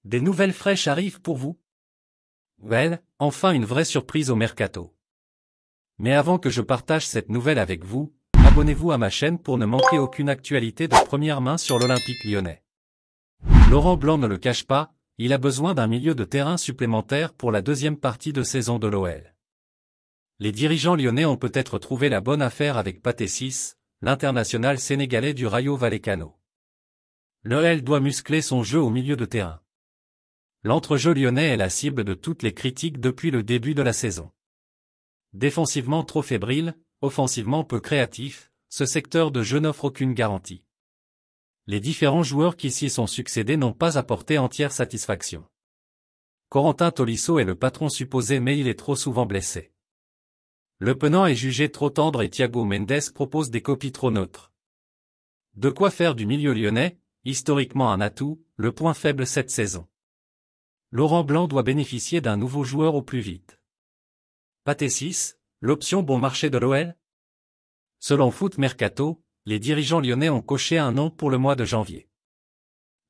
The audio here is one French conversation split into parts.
Des nouvelles fraîches arrivent pour vous? Well, enfin une vraie surprise au mercato. Mais avant que je partage cette nouvelle avec vous, abonnez-vous à ma chaîne pour ne manquer aucune actualité de première main sur l'Olympique lyonnais. Laurent Blanc ne le cache pas, il a besoin d'un milieu de terrain supplémentaire pour la deuxième partie de saison de l'OL. Les dirigeants lyonnais ont peut-être trouvé la bonne affaire avec Pathé Ciss, l'international sénégalais du Rayo Vallecano. L'OL doit muscler son jeu au milieu de terrain. L'entrejeu lyonnais est la cible de toutes les critiques depuis le début de la saison. Défensivement trop fébrile, offensivement peu créatif, ce secteur de jeu n'offre aucune garantie. Les différents joueurs qui s'y sont succédés n'ont pas apporté entière satisfaction. Corentin Tolisso est le patron supposé mais il est trop souvent blessé. Le Penant est jugé trop tendre et Thiago Mendes propose des copies trop neutres. De quoi faire du milieu lyonnais, historiquement un atout, le point faible cette saison. Laurent Blanc doit bénéficier d'un nouveau joueur au plus vite. Pathé Ciss, l'option bon marché de l'OL? Selon Foot Mercato, les dirigeants lyonnais ont coché un nom pour le mois de janvier.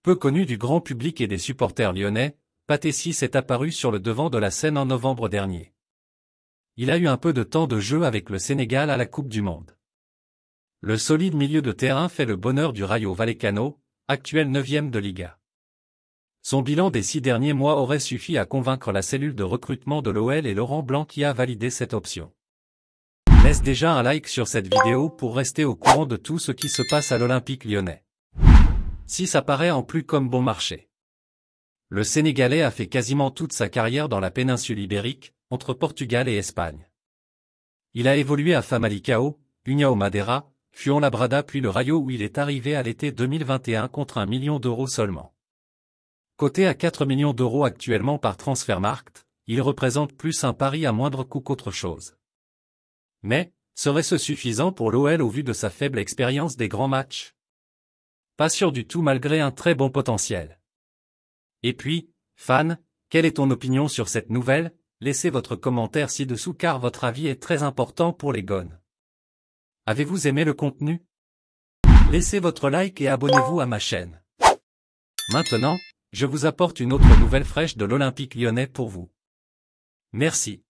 Peu connu du grand public et des supporters lyonnais, Pathé Ciss est apparu sur le devant de la scène en novembre dernier. Il a eu un peu de temps de jeu avec le Sénégal à la Coupe du Monde. Le solide milieu de terrain fait le bonheur du Rayo Vallecano, actuel 9e de Liga. Son bilan des 6 derniers mois aurait suffi à convaincre la cellule de recrutement de l'OL et Laurent Blanc qui a validé cette option. Laisse déjà un like sur cette vidéo pour rester au courant de tout ce qui se passe à l'Olympique lyonnais. Ciss apparaît en plus comme bon marché. Le Sénégalais a fait quasiment toute sa carrière dans la péninsule ibérique, entre Portugal et Espagne. Il a évolué à Famalicão, União Madeira, Fuenlabrada puis le Rayo où il est arrivé à l'été 2021 contre 1 million d'euros seulement. Coté à 4 millions d'euros actuellement par Transfermarkt, il représente plus un pari à moindre coût qu'autre chose. Mais, serait-ce suffisant pour l'OL au vu de sa faible expérience des grands matchs? Pas sûr du tout malgré un très bon potentiel. Et puis, fan, quelle est ton opinion sur cette nouvelle? Laissez votre commentaire ci-dessous car votre avis est très important pour les gones. Avez-vous aimé le contenu? Laissez votre like et abonnez-vous à ma chaîne. Maintenant, je vous apporte une autre nouvelle fraîche de l'Olympique lyonnais pour vous. Merci.